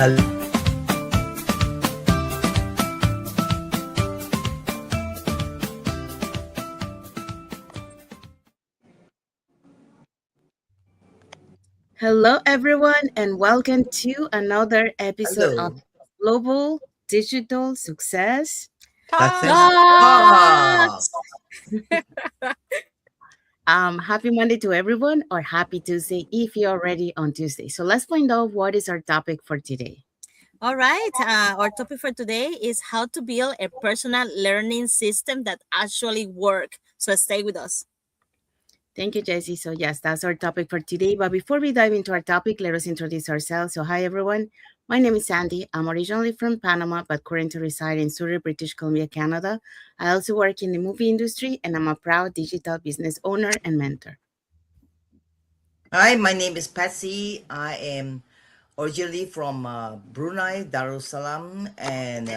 Hello, everyone, and welcome to another episode of Hello. Global Digital Success Success Talks. Talks. Happy Monday to everyone, or happy Tuesday if you're already on Tuesday. So let's find out what is our topic for today. All right. Our topic for today is how to build a personal learning system that actually work. So stay with us. Thank you, Jessie. So, yes, that's our topic for today. But before we dive into our topic, let us introduce ourselves. So, hi, everyone. My name is Sandy. I'm originally from Panama, but currently reside in Surrey, British Columbia, Canada. I also work in the movie industry, and I'm a proud digital business owner and mentor. Hi, my name is Patsy. I am originally from Brunei Darussalam and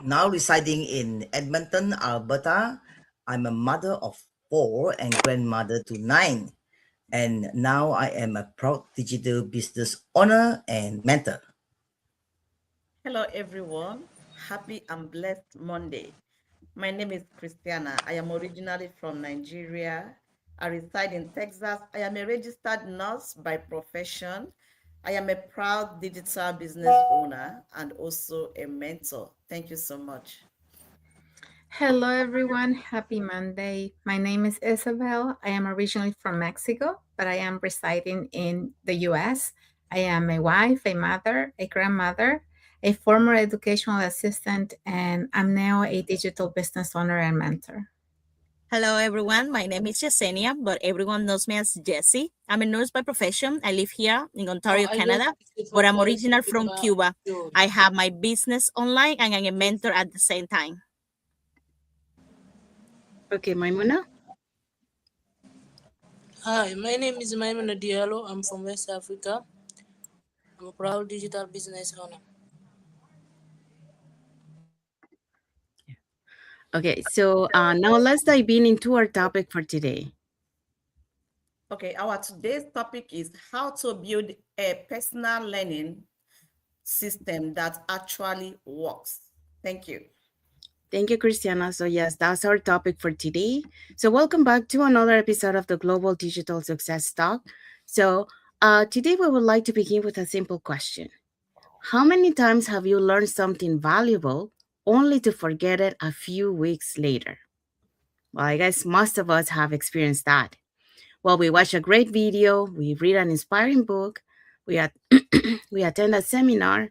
now residing in Edmonton, Alberta. I'm a mother of 4 and grandmother to 9. And now I am a proud digital business owner and mentor. Hello, everyone. Happy and blessed Monday. My name is Christiana. I am originally from Nigeria. I reside in Texas. I am a registered nurse by profession. I am a proud digital business owner and also a mentor. Thank you so much. Hello, everyone. Happy Monday. My name is Isabel. I am originally from Mexico, but I am residing in the US. I am a wife, a mother, a grandmother, a former educational assistant, and I'm now a digital business owner and mentor. Hello, everyone. My name is Yesenia, but everyone knows me as Jessie. I'm a nurse by profession. I live here in Ontario, Canada, but I'm original from Cuba. I have my business online and I'm a mentor at the same time. Okay, Maimuna? Hi, my name is Maimuna Diallo. I'm from West Africa. I'm a proud digital business owner. Okay, so now let's dive into our topic for today. Okay, our today's topic is how to build a personal learning system that actually works. Thank you. Thank you, Christiana. So, yes, that's our topic for today. So, welcome back to another episode of the Global Digital Success Talk. So, today we would like to begin with a simple question. How many times have you learned something valuable only to forget it a few weeks later? Well, I guess most of us have experienced that. Well, we watch a great video, we read an inspiring book, we, we attend a seminar,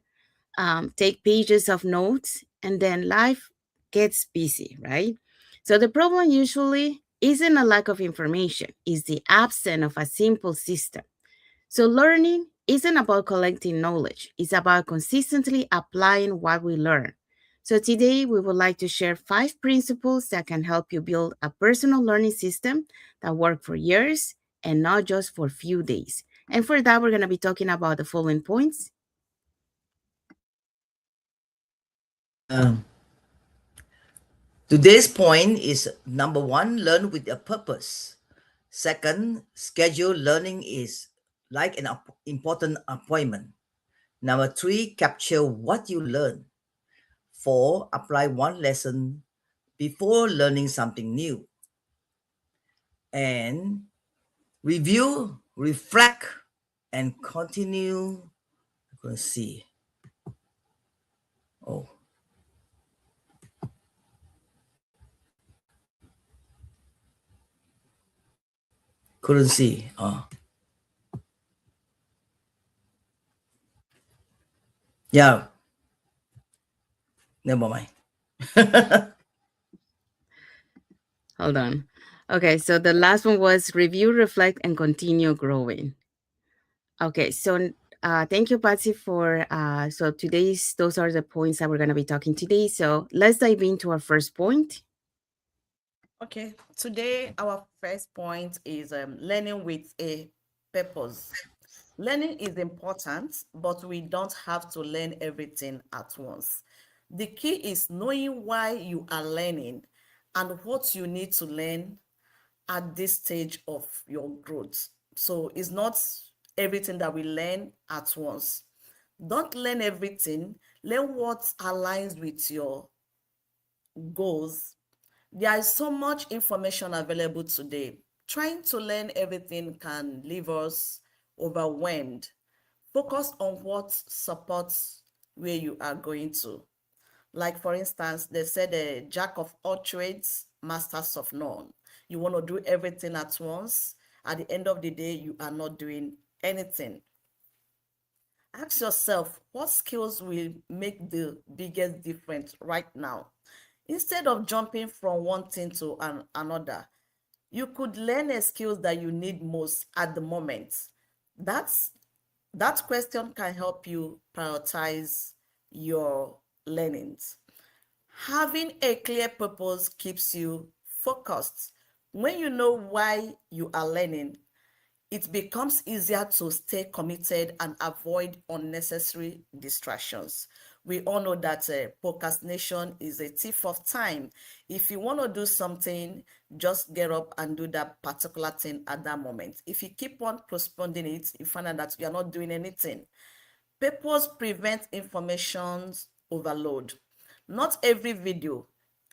take pages of notes, and then life gets busy, right? So the problem usually isn't a lack of information, it's the absence of a simple system. So learning isn't about collecting knowledge, it's about consistently applying what we learn. So today we would like to share 5 principles that can help you build a personal learning system that work for years and not just for a few days. And for that, we're going to be talking about the following points. Um, Today's point is number 1, learn with a purpose. Second, schedule learning is like an important appointment. Number 3, capture what you learn. 4, apply one lesson before learning something new. And review, reflect, and continue. I'm going to see. Oh. Couldn't see. Oh. Yeah. Never mind. Hold on. Okay, so the last one was review, reflect, and continue growing. Okay, so thank you, Patsy, for so those are the points that we're going to be talking today. So let's dive into our first point. Okay, today our first point is learning with a purpose. Learning is important, but we don't have to learn everything at once. The key is knowing why you are learning and what you need to learn at this stage of your growth. So it's not everything that we learn at once. Don't learn everything. Learn what aligns with your goals. There is so much information available today. Trying to learn everything can leave us overwhelmed. Focus on what supports where you are going to. Like, for instance, they said a jack of all trades, masters of none. You want to do everything at once. At the end of the day, you are not doing anything. Ask yourself, what skills will make the biggest difference right now? Instead of jumping from one thing to another, you could learn a skill that you need most at the moment. That's that question can help you prioritize your learnings. Having a clear purpose keeps you focused. When you know why you are learning, it becomes easier to stay committed and avoid unnecessary distractions. We all know that procrastination is a thief of time. If you want to do something, just get up and do that particular thing at that moment. If you keep on postponing it, you find out that you are not doing anything. Purpose prevents information overload. Not every video,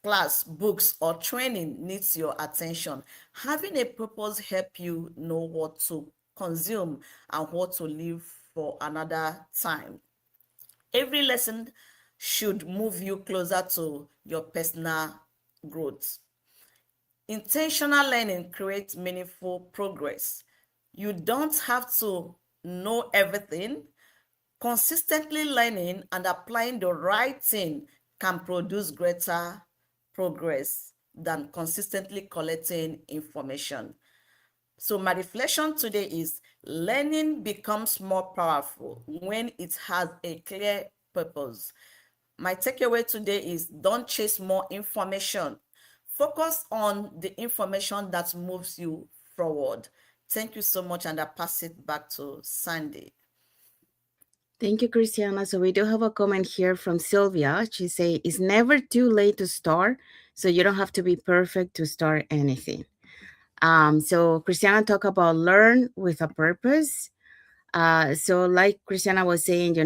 class, books, or training needs your attention. Having a purpose help you know what to consume and what to leave for another time. Every lesson should move you closer to your personal growth. Intentional learning creates meaningful progress. You don't have to know everything. Consistently learning and applying the right thing can produce greater progress than consistently collecting information. So my reflection today is learning becomes more powerful when it has a clear purpose. My takeaway today is don't chase more information. Focus on the information that moves you forward. Thank you so much, and I pass it back to Sandy. Thank you, Christiana. So we do have a comment here from Sylvia. She say, "It's never too late to start, so you don't have to be perfect to start anything." So Christiana talk about learn with a purpose. So like Christiana was saying,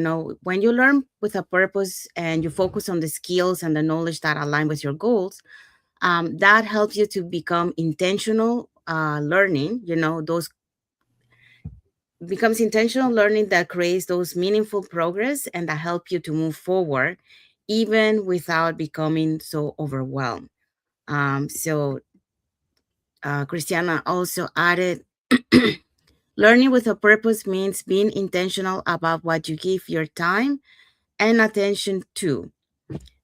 when you learn with a purpose and you focus on the skills and the knowledge that align with your goals, that helps you to become intentional learning. Those becomes intentional learning that creates those meaningful progress and that help you to move forward even without becoming so overwhelmed. So Christiana also added, learning with a purpose means being intentional about what you give your time and attention to.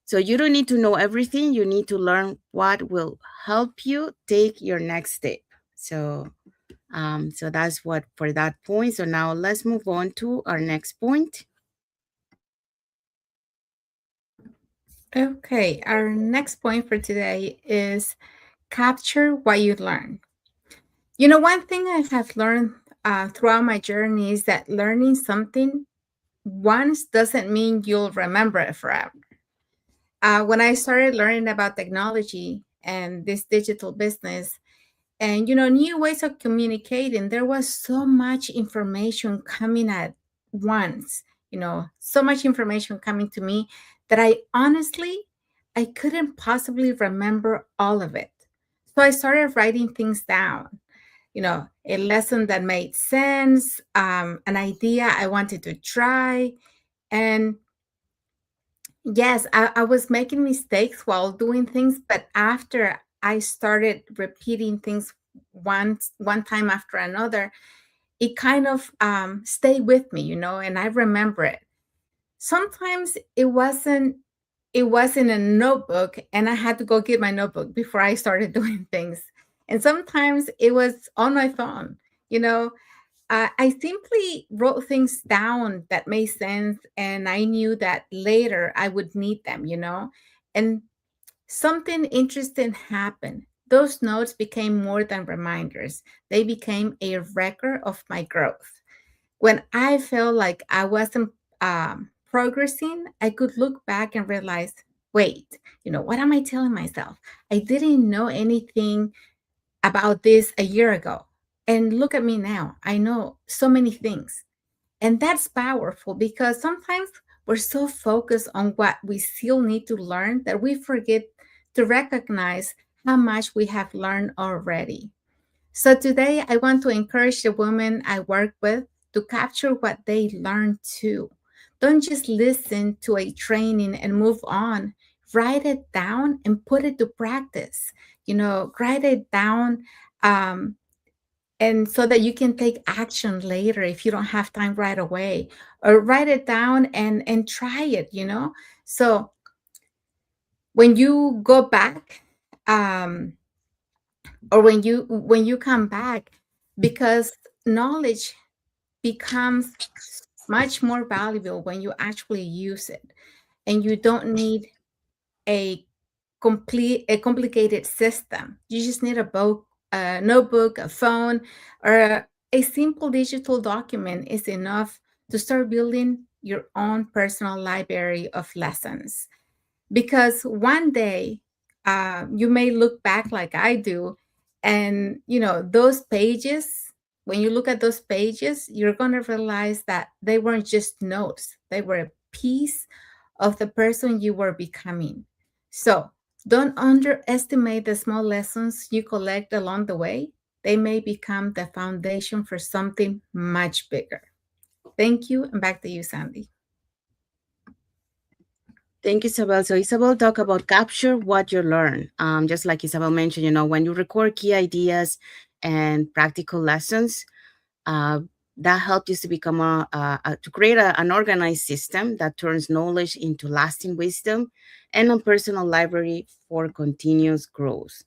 So you don't need to know everything, you need to learn what will help you take your next step. So that's what for that point. So now let's move on to our next point. Okay, our next point for today is capture what you learn. One thing I have learned throughout my journey is that learning something once doesn't mean you'll remember it forever. When I started learning about technology and this digital business, and new ways of communicating, there was so much information coming at once, so much information coming to me that I couldn't possibly remember all of it. So I started writing things down, a lesson that made sense, an idea I wanted to try. And yes, I was making mistakes while doing things, but after I started repeating things one time after another, it kind of stayed with me, and I remember it. Sometimes it was in a notebook, and I had to go get my notebook before I started doing things. And sometimes it was on my phone, you know. I simply wrote things down that made sense, and I knew that later I would need them, And something interesting happened. Those notes became more than reminders, they became a record of my growth. When I felt like I wasn't progressing, I could look back and realize, wait, what am I telling myself? I didn't know anything about this a year ago. And look at me now. I know so many things. And that's powerful because sometimes we're so focused on what we still need to learn that we forget to recognize how much we have learned already. So today, I want to encourage the women I work with to capture what they learn too. Don't just listen to a training and move on. Write it down and put it to practice. Write it down, um, and so that you can take action later if you don't have time right away, or write it down and try it. So when you go back, um, or when you come back, because knowledge becomes much more valuable when you actually use it, and you don't need a a complicated system. You just need a notebook, a phone, or a simple digital document is enough to start building your own personal library of lessons. Because one day, you may look back like I do, and those pages, when you look at those pages, you're going to realize that they weren't just notes, they were a piece of the person you were becoming. So don't underestimate the small lessons you collect along the way. They may become the foundation for something much bigger. Thank you, and back to you, Sandy. Thank you, Isabel. So Isabel talk about capture what you learn. Just like Isabel mentioned, when you record key ideas and practical lessons, uh, that helped you to become to create an organized system that turns knowledge into lasting wisdom and a personal library for continuous growth.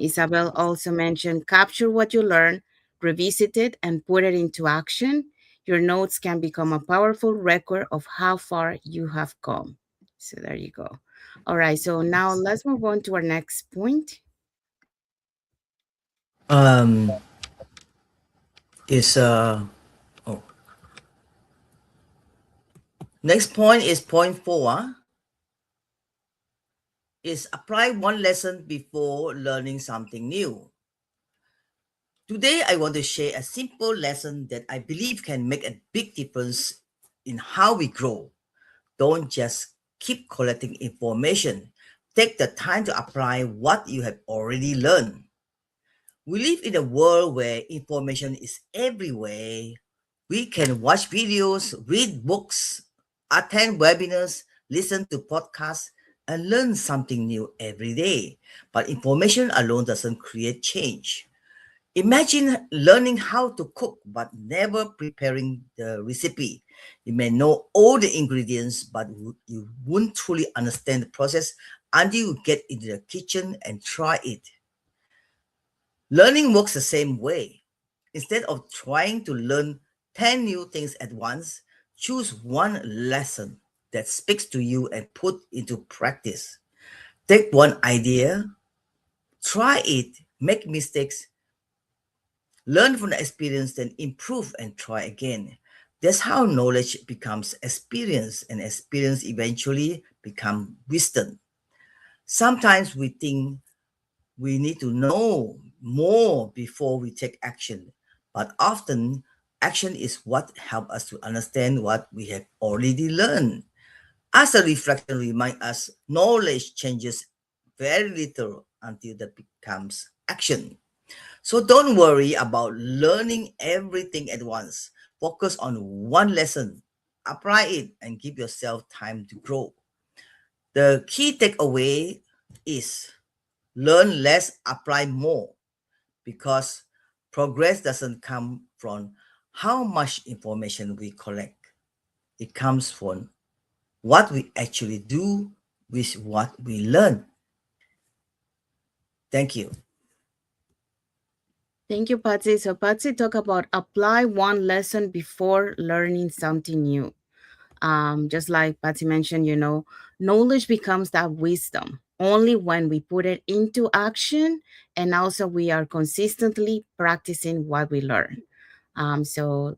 Isabel also mentioned capture what you learn, revisit it, and put it into action. Your notes can become a powerful record of how far you have come. So there you go. All right, so now let's move on to our next point. Um, is oh, next point is point 4. Is apply one lesson before learning something new. Today, I want to share a simple lesson that I believe can make a big difference in how we grow. Don't just keep collecting information. Take the time to apply what you have already learned. We live in a world where information is everywhere. We can watch videos, read books, attend webinars, listen to podcasts, and learn something new every day. But information alone doesn't create change. Imagine learning how to cook but never preparing the recipe. You may know all the ingredients, but you won't truly understand the process until you get into the kitchen and try it. Learning works the same way. Instead of trying to learn 10 new things at once, choose one lesson that speaks to you and put into practice. Take one idea, try it, make mistakes, learn from the experience, then improve and try again. That's how knowledge becomes experience, and experience eventually become wisdom. Sometimes we think we need to know more before we take action, but often action is what helps us to understand what we have already learned. As a reflection remind us, knowledge changes very little until that becomes action. So don't worry about learning everything at once. Focus on one lesson, apply it, and give yourself time to grow. The key takeaway is learn less, apply more, because progress doesn't come from how much information we collect. It comes from what we actually do with what we learn. Thank you. Thank you, Patsy. So Patsy talk about apply one lesson before learning something new. Just like Patsy mentioned, knowledge becomes that wisdom only when we put it into action, and also we are consistently practicing what we learn. So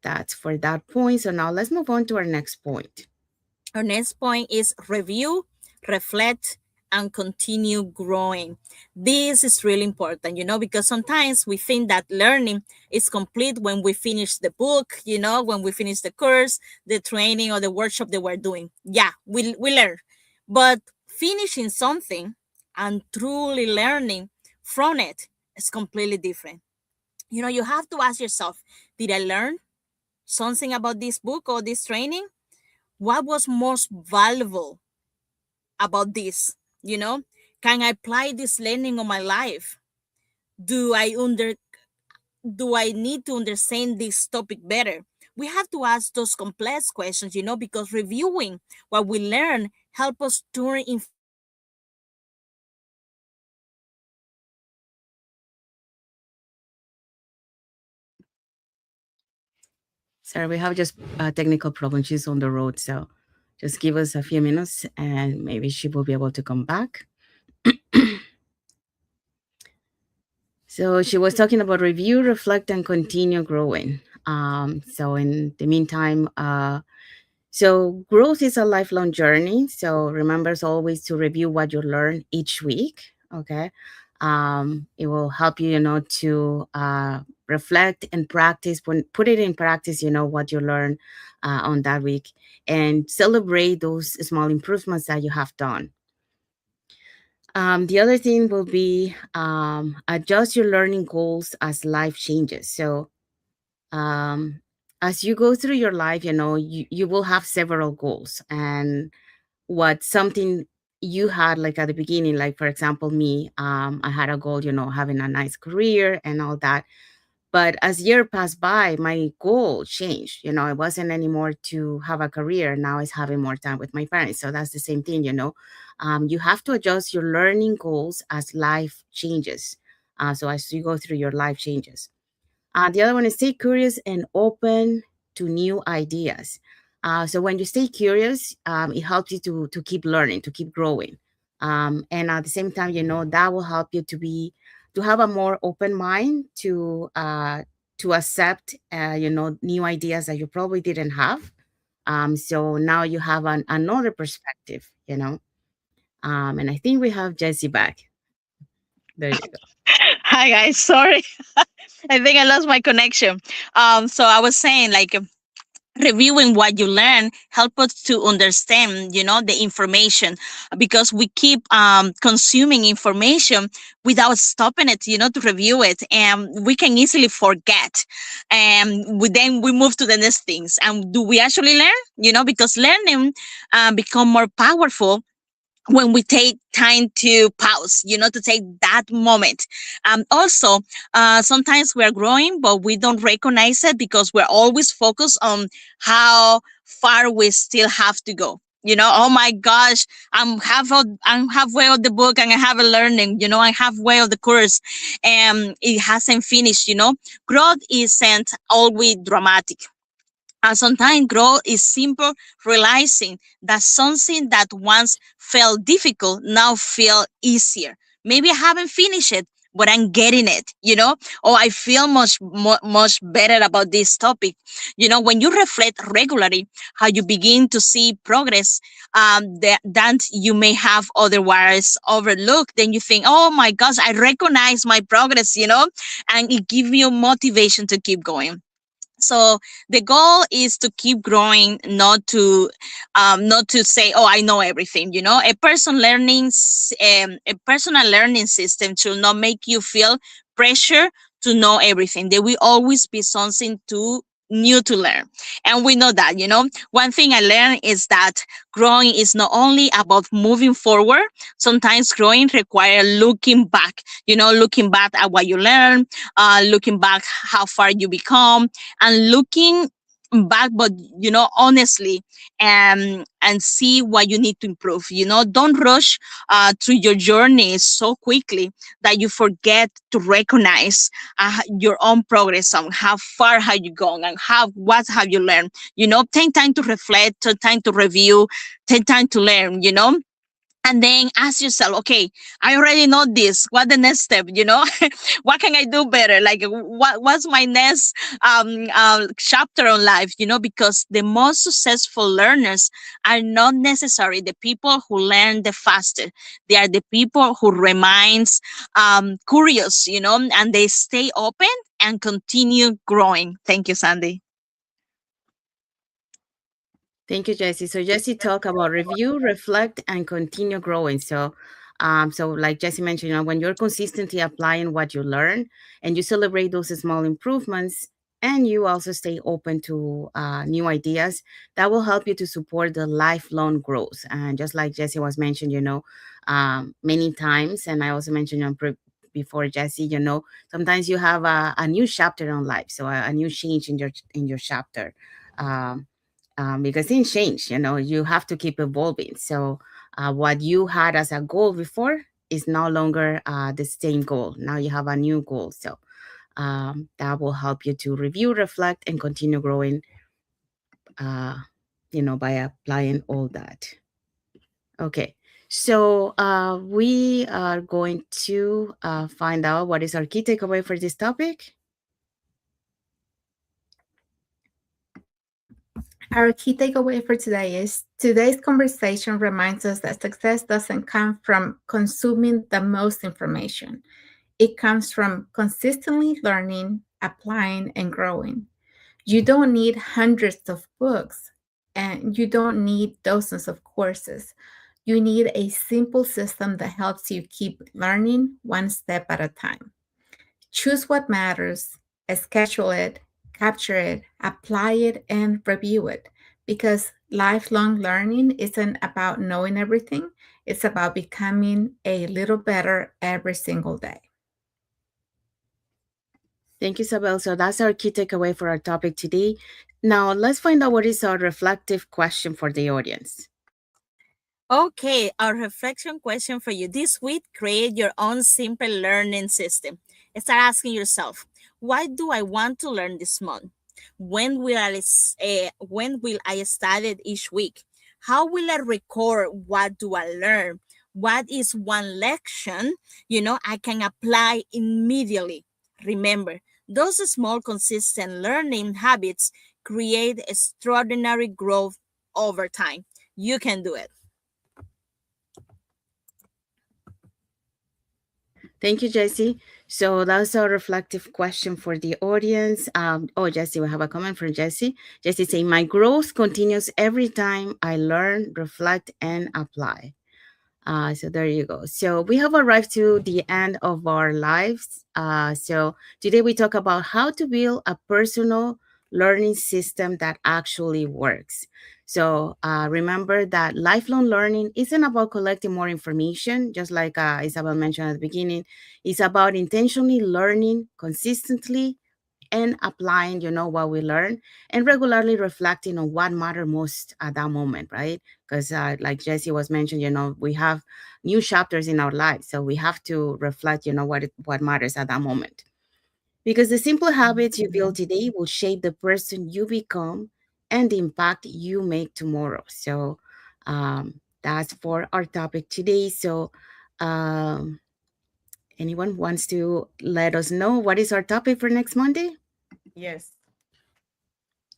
that's for that point. So now let's move on to our next point. Our next point is review, reflect, and continue growing. This is really important, because sometimes we think that learning is complete when we finish the book, when we finish the course, the training, or the workshop that we're doing. Yeah, we learn. But finishing something and truly learning from it is completely different. You have to ask yourself, did I learn something about this book or this training? What was most valuable about this? Can I apply this learning on my life? Do I under do I need to understand this topic better? We have to ask those complex questions, because reviewing what we learn help us turn information into action. Sorry, we have just a technical problem. She's on the road, so just give us a few minutes and maybe she will be able to come back. So she was talking about review, reflect, and continue growing. So in the meantime, so growth is a lifelong journey. So remember always to review what you learn each week. Okay. It will help you, to reflect and practice, put it in practice, what you learn on that week, and celebrate those small improvements that you have done. The other thing will be adjust your learning goals as life changes. So um, as you go through your life, you will have several goals. And what something you had like at the beginning, like for example, me, I had a goal, having a nice career and all that. But as year passed by, my goal changed. It wasn't anymore to have a career. Now it's having more time with my parents. So that's the same thing. You have to adjust your learning goals as life changes. So as you go through your life changes. The other one is stay curious and open to new ideas. So when you stay curious, it helps you to keep learning, to keep growing. And at the same time, that will help you to have a more open mind to accept, new ideas that you probably didn't have. So now you have another perspective, and I think we have Jessie back. There you go. Hi guys, sorry. I think I lost my connection. So I was saying, like, reviewing what you learn help us to understand, the information, because we keep consuming information without stopping it, to review it, and we can easily forget, and then we move to the next things. And do we actually learn? Because learning become more powerful when we take time to pause, to take that moment. Also, sometimes we're growing, but we don't recognize it because we're always focused on how far we still have to go. Oh my gosh, I'm halfway of the book and I haven't learning. I'm halfway of the course, and it hasn't finished. Growth isn't always dramatic. And sometimes growth is simple, realizing that something that once felt difficult now feel easier. Maybe I haven't finished it, but I'm getting it, or I feel much better about this topic. When you reflect regularly, how you begin to see progress that you may have otherwise overlooked, then you think, oh my gosh, I recognize my progress, and it gives you motivation to keep going. So the goal is to keep growing, not to say, oh, I know everything. A personal learning system should not make you feel pressure to know everything. There will always be something new to learn, and we know that. One thing I learned is that growing is not only about moving forward. Sometimes growing requires looking back at what you learn, looking back how far you become, and looking back, but honestly, and see what you need to improve. Don't rush through your journey so quickly that you forget to recognize your own progress on how far have you gone and what have you learned. Take time to reflect, take time to review, take time to learn. and then ask yourself, okay, I already know this, what the next step, what can I do better, like what's my next chapter on life, because the most successful learners are not necessarily the people who learn the fastest. They are the people who remains curious, and they stay open and continue growing. Thank you, Sandy. Thank you, Jesse. So Jesse talked about review, reflect, and continue growing. So like Jesse mentioned, when you're consistently applying what you learn and you celebrate those small improvements, and you also stay open to new ideas, that will help you to support the lifelong growth. And just like Jesse was mentioned, many times, and I also mentioned before Jesse, sometimes you have a new chapter in life, so a new change in your chapter. Um, because things change, you have to keep evolving. So what you had as a goal before is no longer the same goal. Now you have a new goal. So that will help you to review, reflect, and continue growing, uh, by applying all that. Okay. So we are going to find out what is our key takeaway for this topic. Our key takeaway for today is today's conversation reminds us that success doesn't come from consuming the most information. It comes from consistently learning, applying, and growing. You don't need hundreds of books and you don't need dozens of courses. You need a simple system that helps you keep learning one step at a time. Choose what matters, schedule it, capture it, apply it, and review it. Because lifelong learning isn't about knowing everything, it's about becoming a little better every single day. Thank you, Isabel. So that's our key takeaway for our topic today. Now, let's find out what is our reflective question for the audience. Okay, our reflection question for you this week: create your own simple learning system. Start asking yourself, why do I want to learn this month? When will I study it each week? How will I record what do I learn? What is one lesson, I can apply immediately? Remember, those small consistent learning habits create extraordinary growth over time. You can do it. Thank you, Jesse. So that's our reflective question for the audience. Jesse, we have a comment from Jesse. Jesse saying, my growth continues every time I learn, reflect, and apply. So there you go. So we have arrived to the end of our lives. So today we talk about how to build a personal learning system that actually works. So remember that lifelong learning isn't about collecting more information, just like Isabel mentioned at the beginning. It's about intentionally learning consistently and applying, what we learn, and regularly reflecting on what mattered most at that moment, right? Because like Jesse was mentioned, we have new chapters in our lives, so we have to reflect, what matters at that moment. Because the simple habits you build today will shape the person you become and the impact you make tomorrow. So that's for our topic today. So um, anyone wants to let us know what is our topic for next Monday? Yes.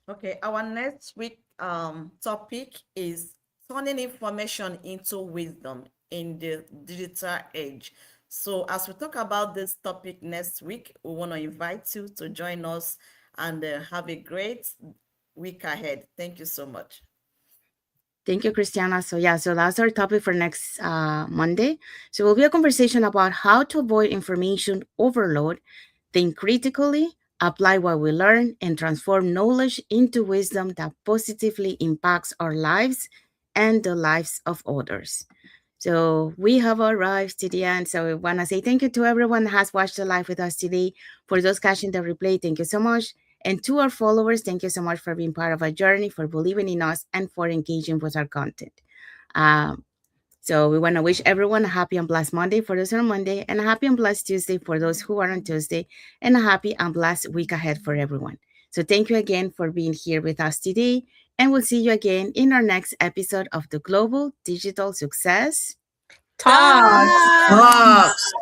Okay, our next week topic is turning information into wisdom in the digital age. So as we talk about this topic next week, we want to invite you to join us and have a great week ahead. Thank you so much. Thank you, Christiana. So yeah, so that's our topic for next Monday. So it will be a conversation about how to avoid information overload, think critically, apply what we learn, and transform knowledge into wisdom that positively impacts our lives and the lives of others. So we have arrived to the end. So we want to say thank you to everyone that has watched the live with us today. For those catching the replay, thank you so much. And to our followers, thank you so much for being part of our journey, for believing in us, and for engaging with our content. Um, so we want to wish everyone a happy and blessed Monday for those on Monday, and a happy and blessed Tuesday for those who are on Tuesday, and a happy and blessed week ahead for everyone. So thank you again for being here with us today, and we'll see you again in our next episode of the Global Digital Success Talks. Talks.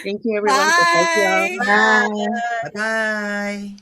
Thank you, everyone. Bye. Bye. Bye. Bye bye.